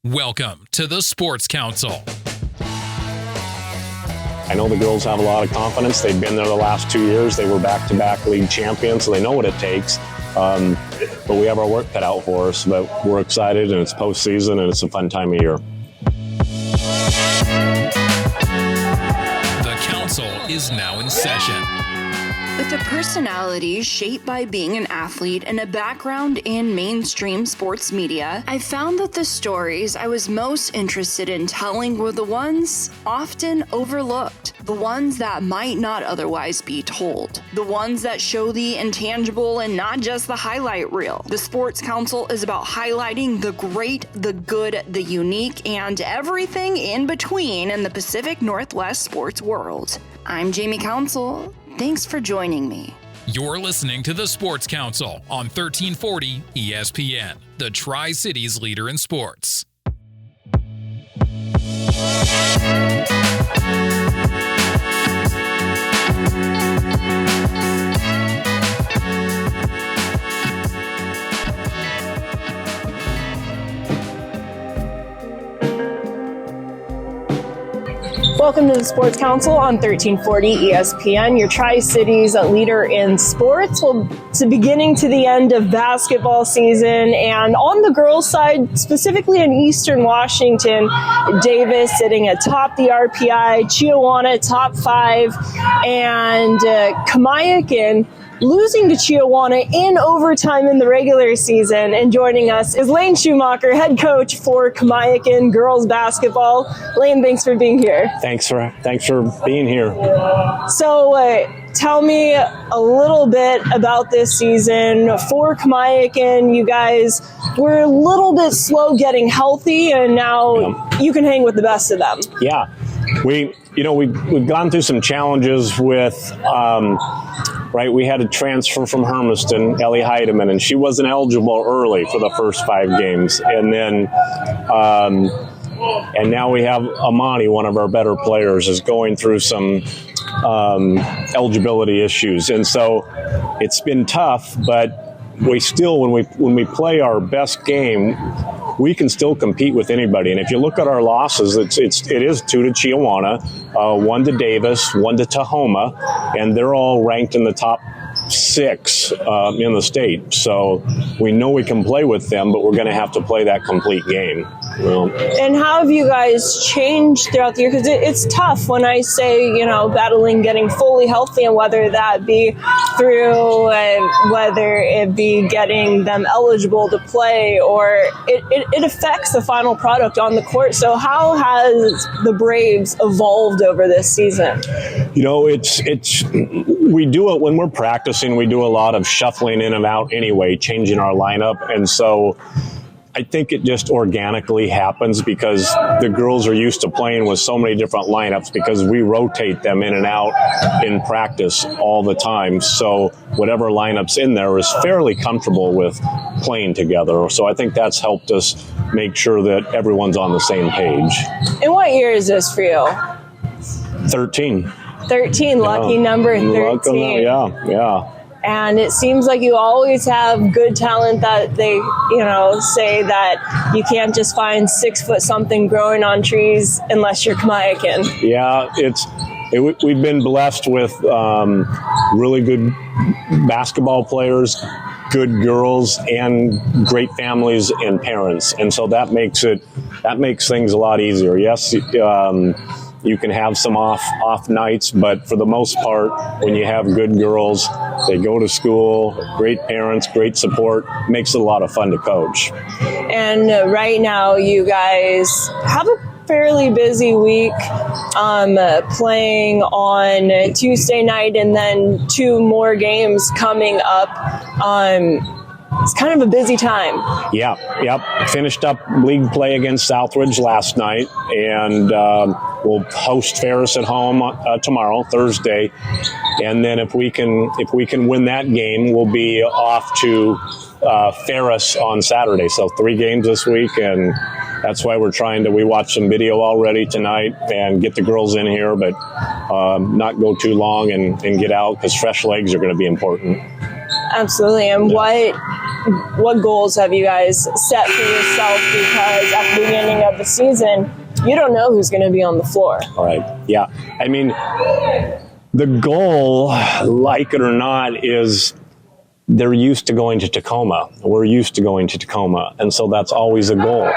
Welcome to the Sports Council. I know the girls have a lot of confidence. They've been there the last 2 years. They were back-to-back league champions, so they know what it takes. But we have our work cut out for us. But we're excited, and it's postseason, and it's a fun time of year. The council is now in session. With a personality shaped by being an athlete and a background in mainstream sports media, I found that the stories I was most interested in telling were the ones often overlooked, the ones that might not otherwise be told, the ones that show the intangible and not just the highlight reel. The Sports Council is about highlighting the great, the good, the unique, and everything in between in the Pacific Northwest sports world. I'm Jamie Council. Thanks for joining me. You're listening to the Sports Council on 1340 ESPN, the Tri-Cities leader in sports. Welcome to the Sports Council on 1340 ESPN, your Tri-Cities leader in sports. Well, it's the beginning to the end of basketball season, and on the girls' side, specifically in Eastern Washington, Davis sitting atop the RPI, Chiawana top 5, and Kamiakin losing to Chiawana in overtime in the regular season. And joining us is Lane Schumacher, head coach for Kamiakin Girls Basketball. Lane, thanks for being here. Thanks for being here. So tell me a little bit about this season. For Kamiakin, you guys were a little bit slow getting healthy, and now you can hang with the best of them. Yeah. We've gone through some challenges with we had a transfer from Hermiston, Ellie Heidemann, and she wasn't eligible early for the first 5 games. And then, and now we have Amani, one of our better players, is going through some eligibility issues. And so it's been tough, but we still, when we play our best game, we can still compete with anybody. And if you look at our losses, it is 2 to Chiawana, 1 to Davis, 1 to Tacoma, and they're all ranked in the top 6 in the state. So we know we can play with them, but we're going to have to play that complete game. And how have you guys changed throughout the year? Because it's tough when I say, battling getting fully healthy, and whether that be through whether it be getting them eligible to play, or it affects the final product on the court. So how has the Braves evolved over this season? We do it when we're practicing. We do a lot of shuffling in and out anyway, changing our lineup. And so I think it just organically happens because the girls are used to playing with so many different lineups because we rotate them in and out in practice all the time. So whatever lineup's in there is fairly comfortable with playing together. So I think that's helped us make sure that everyone's on the same page. And what year is this for you? 13. 13, lucky number 13. Yeah. And it seems like you always have good talent that they, say that you can't just find 6 foot something growing on trees unless you're Kamiakin. Yeah, we've been blessed with really good basketball players, good girls, and great families and parents. And so that makes things a lot easier. Yes, you can have some off nights, but for the most part, when you have good girls, they go to school, great parents, great support, makes it a lot of fun to coach. And right now, you guys have a fairly busy week playing on Tuesday night, and then 2 more games coming up. It's kind of a busy time. Yeah. Finished up league play against Southridge last night, and we'll host Ferris at home tomorrow, Thursday. And then if we can win that game, we'll be off to Ferris on Saturday. So 3 games this week, and that's why we watched some video already tonight and get the girls in here, but not go too long and get out, because fresh legs are going to be important. Absolutely. And what goals have you guys set for yourself? Because at the beginning throughout the season, you don't know who's going to be on the floor. All right. Yeah. I mean, the goal, like it or not, is they're used to going to Tacoma. We're used to going to Tacoma. And so that's always a goal.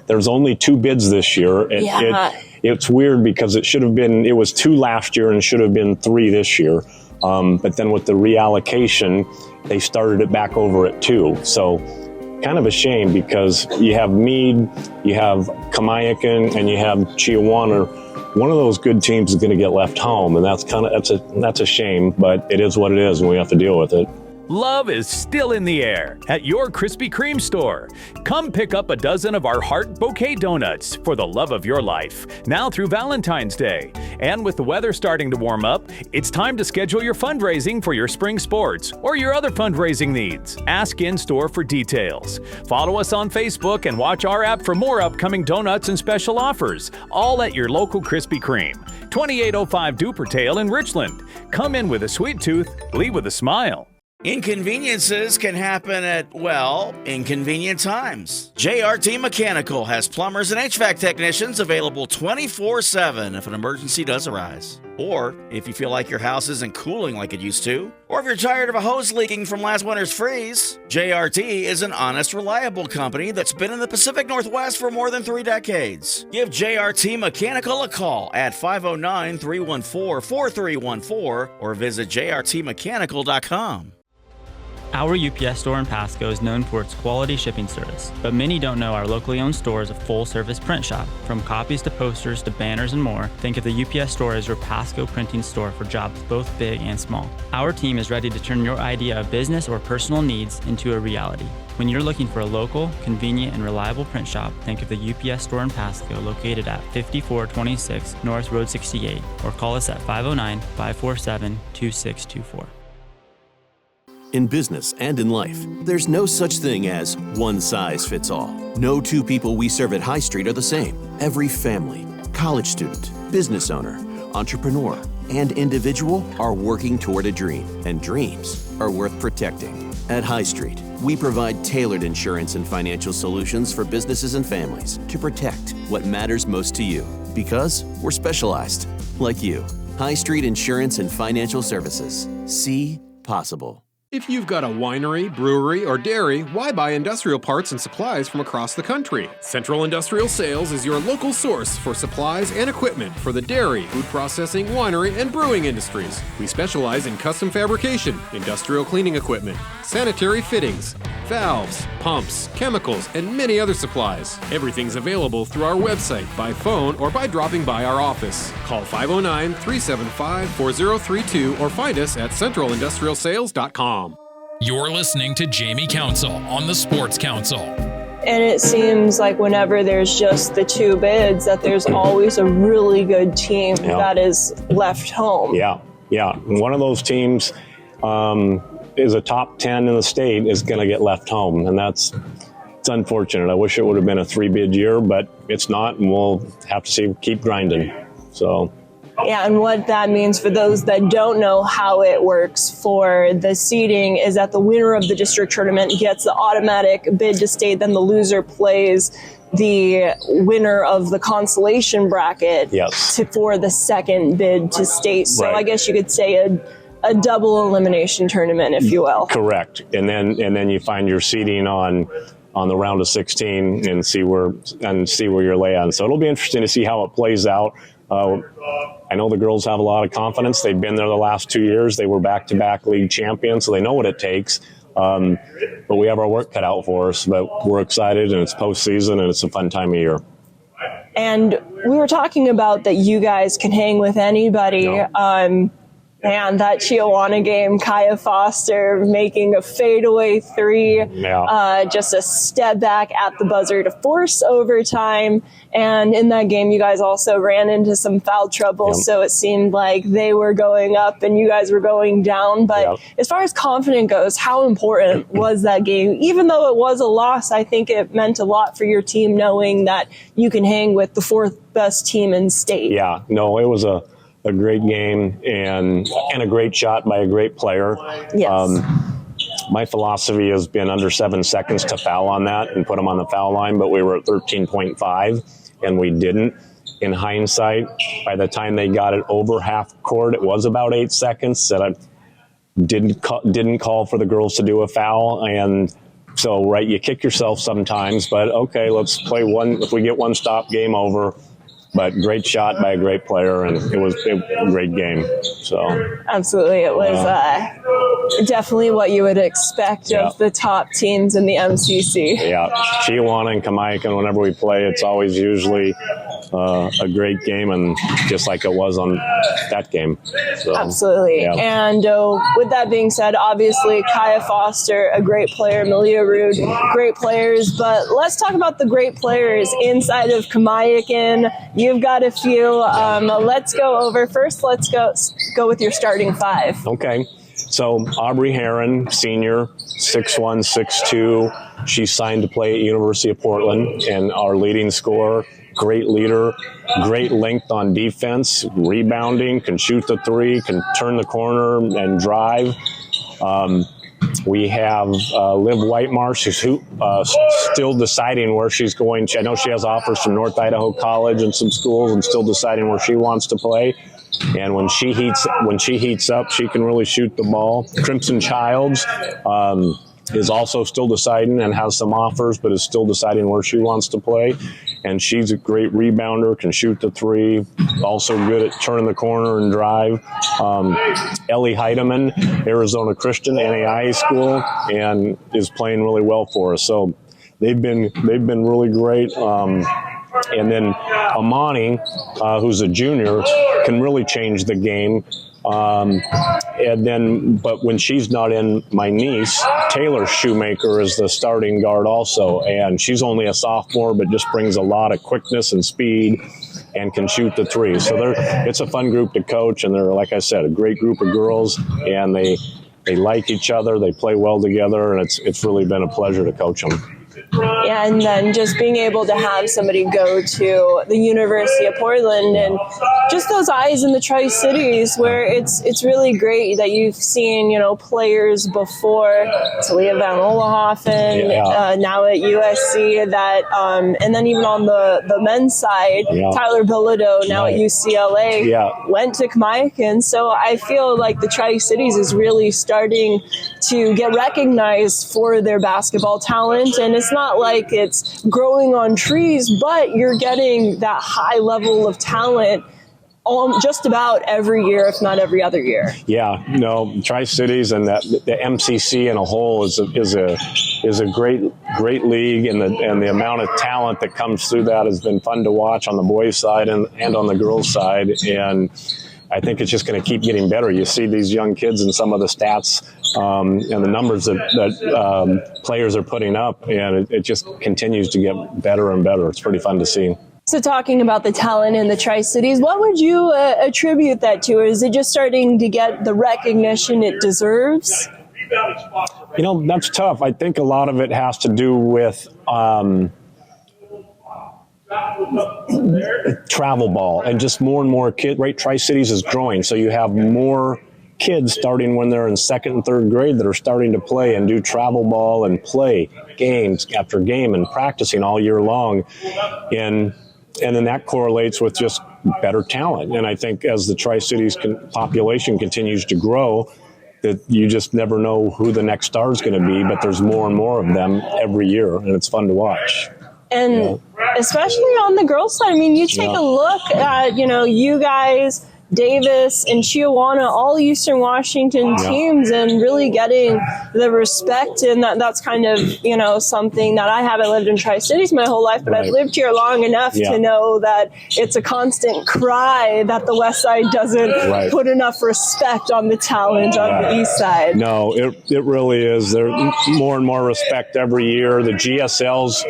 There's only 2 bids this year. It's weird because it was 2 last year and should have been 3 this year. But then with the reallocation, they started it back over at 2. So kind of a shame because you have Meade, you have Kamiakin, and you have Chiawana. One of those good teams is going to get left home, and that's a shame, but it is what it is, and we have to deal with it. Love is still in the air at your Krispy Kreme store. Come pick up a dozen of our Heart Bouquet donuts for the love of your life, now through Valentine's Day. And with the weather starting to warm up, it's time to schedule your fundraising for your spring sports or your other fundraising needs. Ask in-store for details. Follow us on Facebook and watch our app for more upcoming donuts and special offers, all at your local Krispy Kreme. 2805 Dupertale in Richland. Come in with a sweet tooth, leave with a smile. Inconveniences can happen at, inconvenient times. JRT Mechanical has plumbers and HVAC technicians available 24/7 if an emergency does arise. Or if you feel like your house isn't cooling like it used to, or if you're tired of a hose leaking from last winter's freeze, JRT is an honest, reliable company that's been in the Pacific Northwest for more than 3 decades. Give JRT Mechanical a call at 509-314-4314 or visit jrtmechanical.com. Our UPS store in Pasco is known for its quality shipping service, but many don't know our locally owned store is a full-service print shop. From copies to posters to banners and more, think of the UPS store as your Pasco printing store for jobs both big and small. Our team is ready to turn your idea of business or personal needs into a reality. When you're looking for a local, convenient, and reliable print shop, think of the UPS store in Pasco located at 5426 North Road 68 or call us at 509-547-2624. In business and in life, there's no such thing as one size fits all. No 2 people we serve at High Street are the same. Every family, college student, business owner, entrepreneur, and individual are working toward a dream, and dreams are worth protecting. At High Street, we provide tailored insurance and financial solutions for businesses and families to protect what matters most to you, because we're specialized, like you. High Street Insurance and Financial Services. See possible. If you've got a winery, brewery, or dairy, why buy industrial parts and supplies from across the country? Central Industrial Sales is your local source for supplies and equipment for the dairy, food processing, winery, and brewing industries. We specialize in custom fabrication, industrial cleaning equipment, sanitary fittings, valves, pumps, chemicals, and many other supplies. Everything's available through our website, by phone, or by dropping by our office. Call 509-375-4032 or find us at centralindustrialsales.com. You're listening to Jamie Council on the Sports Council. And it seems like whenever there's just the 2 bids, that there's always a really good team that is left home. Yeah. One of those teams is a top 10 in the state is going to get left home, and it's unfortunate. I wish it would have been a 3-bid year, but it's not, and we'll have to keep grinding. So. Yeah, and what that means for those that don't know how it works for the seeding is that the winner of the district tournament gets the automatic bid to state, then the loser plays the winner of the consolation bracket for the second bid to state. So I guess you could say a double elimination tournament, if you will. Correct. And then you find your seeding on the round of 16 and see where you're lay on. So it'll be interesting to see how it plays out. I know the girls have a lot of confidence. They've been there the last 2 years. They were back-to-back league champions, so they know what it takes. But we have our work cut out for us. But we're excited, and it's postseason, and it's a fun time of year. And we were talking about that you guys can hang with anybody. Man, that Chiawana game, Kaya Foster making a fadeaway 3, just a step back at the buzzer to force overtime. And in that game, you guys also ran into some foul trouble, so it seemed like they were going up and you guys were going down. But as far as confidence goes, how important was that game? Even though it was a loss, I think it meant a lot for your team knowing that you can hang with the 4th best team in state. Yeah, no, it was a great game and a great shot by a great player. Yes. my philosophy has been under 7 seconds to foul on that and put them on the foul line, but we were at 13.5 and we didn't. In hindsight, by the time they got it over half court, it was about 8 seconds that I didn't call for the girls to do a foul. And so, right, you kick yourself sometimes, but okay, let's play one. If we get one stop, game over. But great shot by a great player, and it was a great game. So absolutely, it was definitely what you would expect of the top teams in the MCC. Yeah, Chihuahua and Kamiakin, whenever we play, it's always usually a great game, and just like it was on that game. So, absolutely. Yeah. And with that being said, obviously Kaya Foster, a great player, Malia Rude, great players. But let's talk about the great players inside of Kamiakin. You've got a few. Let's go over. First, let's go with your starting five. Okay. So Aubrey Heron, senior, 6'1", 6'2". She's signed to play at University of Portland, and our leading scorer, great leader, great length on defense, rebounding, can shoot the three, can turn the corner and drive. We have Liv Whitemarsh, who's still deciding where she's going. I know she has offers from North Idaho College and some schools, and still deciding where she wants to play. And when she heats up, she can really shoot the ball. Crimson Childs is also still deciding and has some offers, but is still deciding where she wants to play. And she's a great rebounder, can shoot the three, also good at turning the corner and drive. Ellie Heidemann, Arizona Christian, NAIA school, and is playing really well for us. So they've been really great. And then Amani, who's a junior, can really change the game. But when she's not in, my niece, Taylor Schumacher, is the starting guard also. And she's only a sophomore, but just brings a lot of quickness and speed and can shoot the three. So it's a fun group to coach. And they're, like I said, a great group of girls. And they like each other. They play well together. And it's really been a pleasure to coach them. Yeah, and then just being able to have somebody go to the University of Portland and just those eyes in the Tri-Cities where it's really great that you've seen, players before, Talia Van Olenhoffen, now at USC, that, and then even on the men's side, Tyler Bilodeau, now at UCLA, went to Kamiakin. So I feel like the Tri-Cities is really starting to get recognized for their basketball talent, and it's not like it's growing on trees, but you're getting that high level of talent just about every year, if not every other year. Yeah, Tri-Cities and the MCC in a whole is a great league, and the amount of talent that comes through that has been fun to watch on the boys' side and on the girls' side. And I think it's just going to keep getting better. You see these young kids and some of the stats and the numbers that players are putting up, and it just continues to get better and better. It's pretty fun to see. So talking about the talent in the Tri-Cities, what would you attribute that to? Or is it just starting to get the recognition it deserves? That's tough. I think a lot of it has to do with travel ball and just more and more kids. Right, Tri-Cities is growing, so you have more kids starting when they're in second and third grade that are starting to play and do travel ball and play games after game and practicing all year long. And then that correlates with just better talent. And I think as the Tri-Cities population continues to grow, that you just never know who the next star is going to be, but there's more and more of them every year, and it's fun to watch. And especially on the girls' side, you take a look at, you guys, Davis and Chihuahua, all Eastern Washington teams, and really getting the respect. And that's kind of, something that I haven't lived in Tri-Cities my whole life, but I've lived here long enough to know that it's a constant cry that the West Side doesn't put enough respect on the talent on the East Side. No, it really is. There's more and more respect every year. The GSLs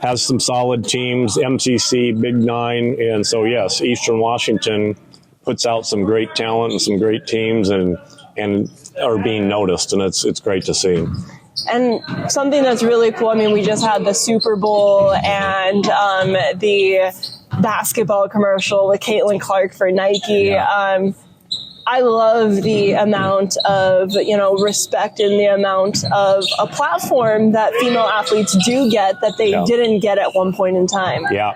has some solid teams, MCC, Big Nine, and so yes, Eastern Washington puts out some great talent and some great teams and are being noticed, and it's great to see. And something that's really cool, we just had the Super Bowl and the basketball commercial with Caitlin Clark for Nike. I love the amount of, respect and the amount of a platform that female athletes do get that they didn't get at one point in time. Yeah.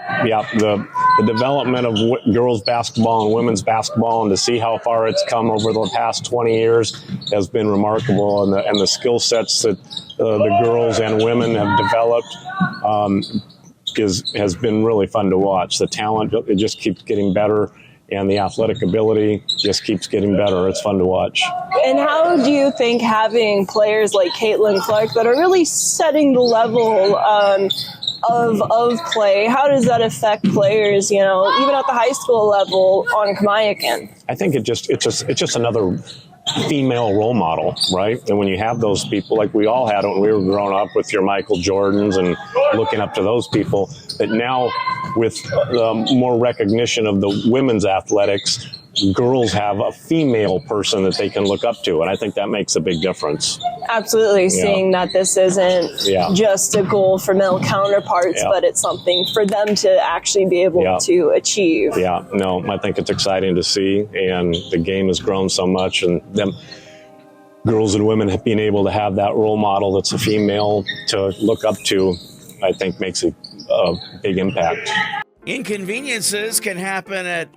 The development of girls basketball and women's basketball, and to see how far it's come over the past 20 years has been remarkable. And the skill sets that the girls and women have developed has been really fun to watch. The talent, it just keeps getting better. And the athletic ability just keeps getting better. It's fun to watch. And how do you think having players like Caitlin Clark that are really setting the level of play, how does that affect players, even at the high school level on Kamiakin? I think it's just another female role model, right? And when you have those people, like we all had when we were growing up with your Michael Jordans and looking up to those people, that now with more recognition of the women's athletics, girls have a female person that they can look up to. And I think that makes a big difference. Absolutely. Seeing that this isn't just a goal for male counterparts, but it's something for them to actually be able to achieve. Yeah, no, I think it's exciting to see. And the game has grown so much, and them girls and women have been able to have that role model that's a female to look up to, I think makes a big impact. Inconveniences can happen at,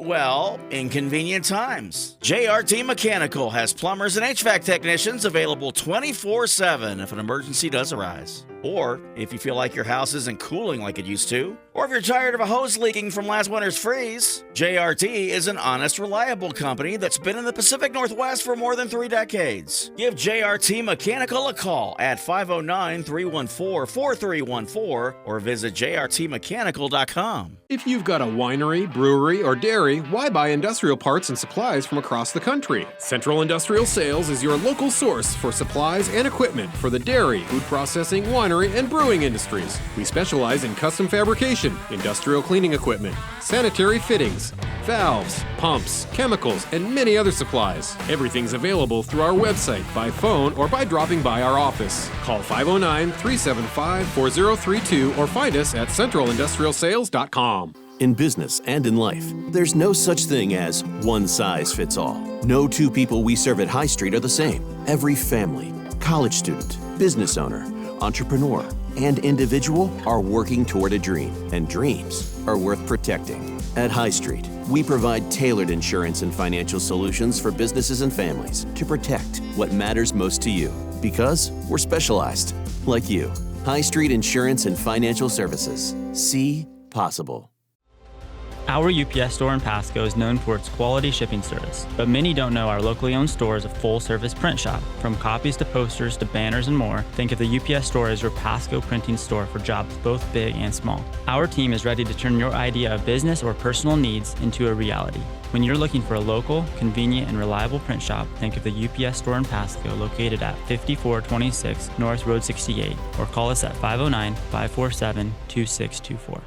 inconvenient times. JRT Mechanical has plumbers and HVAC technicians available 24/7 if an emergency does arise. Or if you feel like your house isn't cooling like it used to, or if you're tired of a hose leaking from last winter's freeze, JRT is an honest, reliable company that's been in the Pacific Northwest for more than 3 decades. Give JRT Mechanical a call at 509-314-4314 or visit jrtmechanical.com. If you've got a winery, brewery, or dairy, why buy industrial parts and supplies from across the country? Central Industrial Sales is your local source for supplies and equipment for the dairy, food processing, winery, and brewing industries. We specialize in custom fabrication, industrial cleaning equipment, sanitary fittings, valves, pumps, chemicals, and many other supplies. Everything's available through our website, by phone, or by dropping by our office. Call 509-375-4032 or find us at centralindustrialsales.com. In business and in life, there's no such thing as one size fits all. No two people we serve at High Street are the same. Every family, college student, business owner, entrepreneur, and individual are working toward a dream, and dreams are worth protecting. At High Street, we provide tailored insurance and financial solutions for businesses and families to protect what matters most to you, because we're specialized, like you. High Street Insurance and Financial Services. See possible. Our UPS store in Pasco is known for its quality shipping service, but many don't know our locally owned store is a full-service print shop. From copies to posters to banners and more, think of the UPS store as your Pasco printing store for jobs both big and small. Our team is ready to turn your idea of business or personal needs into a reality. When you're looking for a local, convenient, and reliable print shop, think of the UPS store in Pasco located at 5426 North Road 68, or call us at 509-547-2624.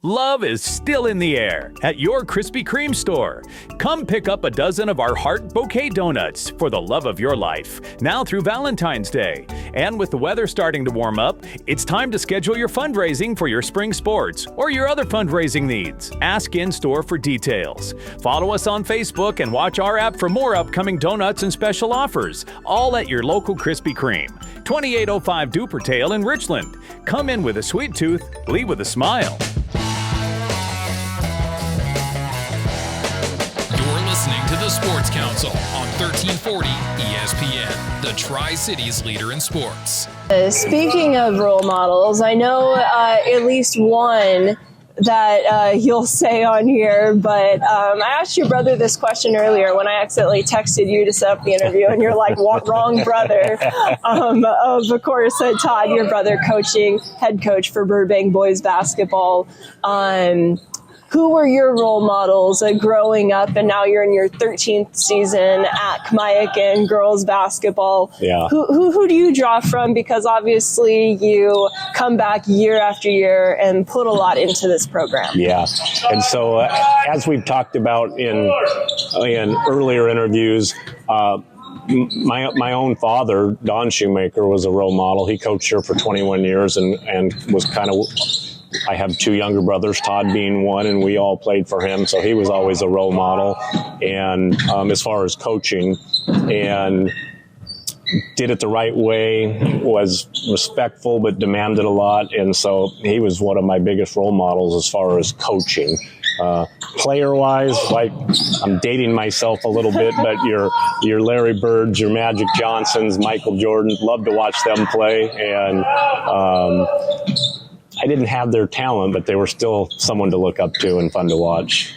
Love is still in the air at your Krispy Kreme store. Come pick up a dozen of our heart bouquet donuts for the love of your life, now through Valentine's Day. And with the weather starting to warm up, it's time to schedule your fundraising for your spring sports or your other fundraising needs. Ask in-store for details. Follow us on Facebook and watch our app for more upcoming donuts and special offers, all at your local Krispy Kreme. 2805 Dupertale in Richland. Come in with a sweet tooth, leave with a smile. Listening to the Sports Council on 1340 ESPN, the Tri-Cities leader in sports. Speaking of role models, I know at least one that you'll say on here, but I asked your brother this question earlier when I accidentally texted you to set up the interview, and you're like, wrong brother. Of course, Todd, your brother, head coach for Burbank boys basketball. Who were your role models growing up, and now you're in your 13th season at Kamiakin Girls Basketball? Yeah. Who do you draw from? Because obviously you come back year after year and put a lot into this program. Yeah. And so as we've talked about in earlier interviews, my own father, Lane Schumacher, was a role model. He coached here for 21 years and was kind of I have two younger brothers, Todd being one, and we all played for him, so he was always a role model. And as far as coaching, and did it the right way, was respectful but demanded a lot, and so he was one of my biggest role models as far as coaching. Player-wise, like, I'm dating myself a little bit, but your Larry Birds, your Magic Johnsons, Michael Jordan, love to watch them play, and I didn't have their talent, but they were still someone to look up to and fun to watch.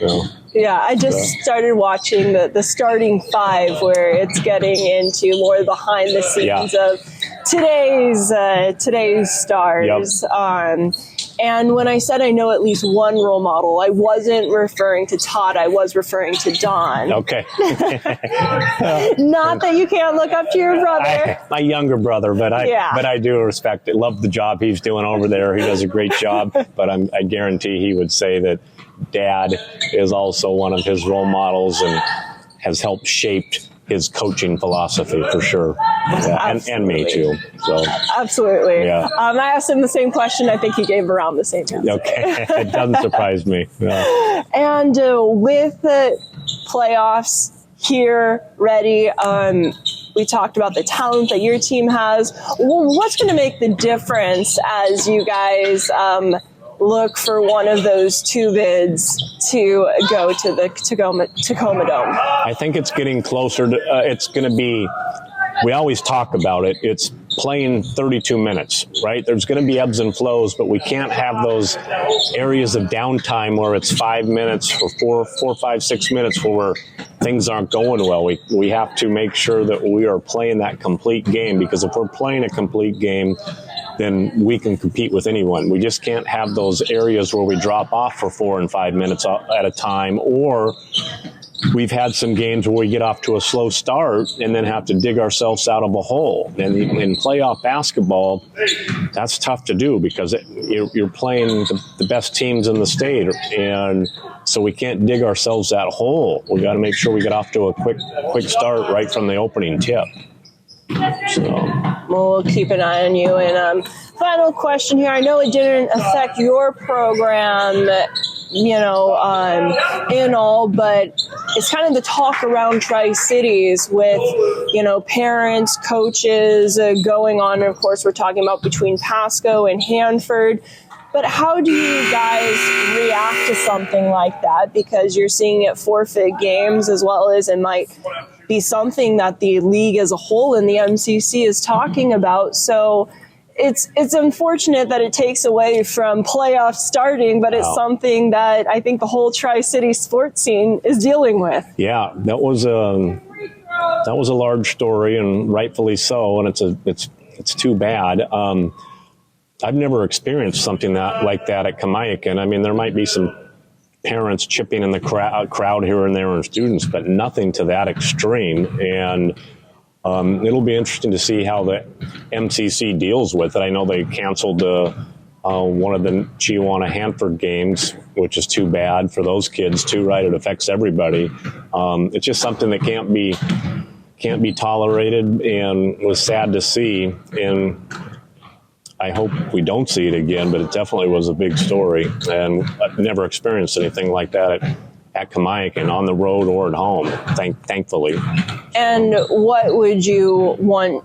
Yeah, I just started watching the starting five, where it's getting into more behind the scenes of today's stars. Yep. And when I said I know at least one role model, I wasn't referring to Todd. I was referring to Don. Okay. Not that you can't look up to your brother. My younger brother, but I do respect it. Love the job he's doing over there. He does a great job. But I guarantee he would say that Dad is also one of his role models and has helped shape his coaching philosophy for sure. Yeah, and me too. So absolutely. Yeah. I asked him the same question. I think he gave around the same answer. Okay. It doesn't surprise me. No. And with the playoffs here ready, we talked about the talent that your team has. What's going to make the difference as you guys look for one of those two bids to go to the Tacoma Dome? I think it's getting closer to, it's going to be, we always talk about it, it's playing 32 minutes, right? There's going to be ebbs and flows, but we can't have those areas of downtime where it's 5 minutes or 4, 5, 6 minutes where things aren't going well. We have to make sure that we are playing that complete game, because if we're playing a complete game, then we can compete with anyone. We just can't have those areas where we drop off for 4 and 5 minutes at a time, or we've had some games where we get off to a slow start and then have to dig ourselves out of a hole. And in playoff basketball, that's tough to do, because you're playing the best teams in the state, and so we can't dig ourselves that hole. We got to make sure we get off to a quick start right from the opening tip. So we'll keep an eye on you. And final question here. I know it didn't affect your program, in all, but it's kind of the talk around Tri-Cities with, parents, coaches going on. And of course, we're talking about between Pasco and Hanford. But how do you guys react to something like that? Because you're seeing it forfeit games, as well as it might be something that the league as a whole and the MCC is talking about. So it's unfortunate that it takes away from playoffs starting, but it's something that I think the whole Tri-City sports scene is dealing with. Yeah, that was a large story, and rightfully so. And it's too bad. I've never experienced something like that at Kamiakin. I mean, there might be some parents chipping in the crowd here and there, and students, but nothing to that extreme. And it'll be interesting to see how the MCC deals with it. I know they canceled one of the Chiawana-Hanford games, which is too bad for those kids too, right? It affects everybody. It's just something that can't be tolerated, and was sad to see. And I hope we don't see it again, but it definitely was a big story, and I've never experienced anything like that at Kamiakin, on the road or at home, thankfully. And what would you want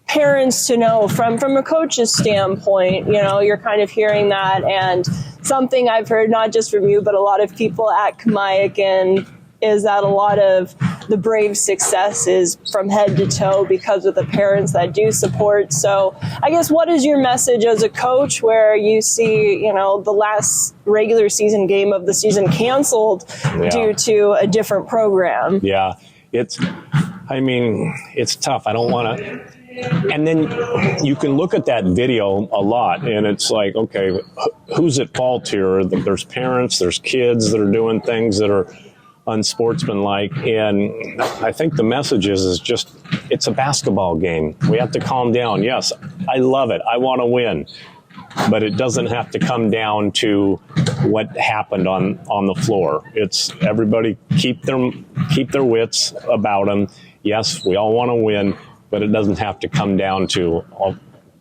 parents to know from a coach's standpoint? You're kind of hearing that, and something I've heard not just from you, but a lot of people at Kamiakin, is that a lot of the Braves' success is from head to toe because of the parents that do support. So I guess, what is your message as a coach where you see, the last regular season game of the season canceled due to a different program? Yeah, it's tough. I don't want to. And then you can look at that video a lot, and it's like, okay, who's at fault here? There's parents, there's kids that are doing things that are unsportsmanlike, and I think the message is just, it's a basketball game. We have to calm down. Yes, I love it. I want to win, but it doesn't have to come down to what happened on the floor. It's everybody keep their wits about them. Yes, we all want to win, but it doesn't have to come down to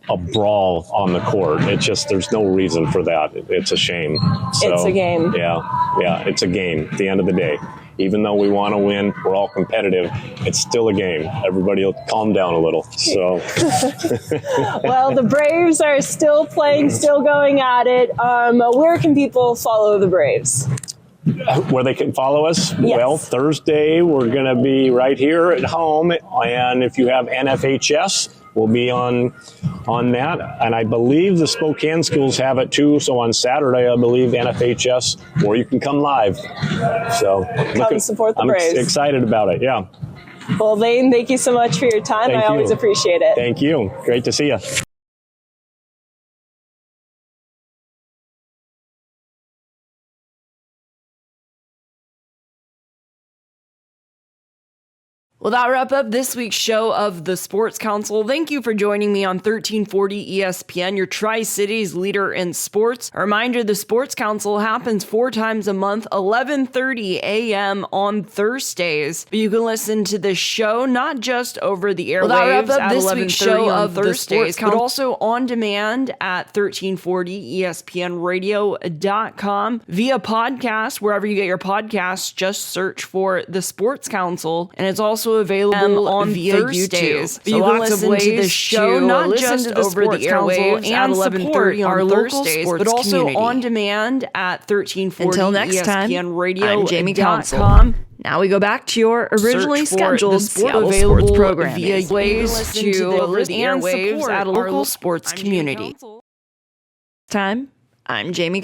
a brawl on the court. It's just, there's no reason for that. It's a shame. So, It's a game. Yeah, it's a game at the end of the day. Even though we want to win, we're all competitive, it's still a game. Everybody will calm down a little. So, Well, the Braves are still playing, still going at it. Where can people follow the Braves? where they can follow us? Yes. Well, Thursday we're going to be right here at home, and if you have NFHS, we'll be on that. And I believe the Spokane schools have it too. So on Saturday, I believe NFHS, or you can come live. So Come support the I'm Braves. excited about it. Yeah. Well, Lane, thank you so much for your time. Thank I always you. appreciate it. Thank you. Great to see you. Well, that wrap up this week's show of the Sports Council. Thank you for joining me on 1340 ESPN, your Tri-Cities leader in sports. A reminder, the Sports Council happens 4 times a month, 11:30 a.m. on Thursdays. But you can listen to the show not just over the airwaves that wrap up at this 11:30 week's show on of the Thursdays, Sports but also on demand at 1340ESPNradio.com via podcast, wherever you get your podcasts. Just search for the Sports Council, and it's also available on via Thursdays. YouTube. So You can lots of listen ways to the show, show, not listen just to the over the Sports Council airwaves and at support 11:30 our on local Thursdays, sports but also community. on demand at 1340 Until next time, I'm Jamie Council. ESPNradio.com. Now we go back to your originally Search for scheduled the Seattle available sports programming. via You can ways listen to the over the and airwaves support at a our local sports I'm Jamie community. Council. Time, I'm Jamie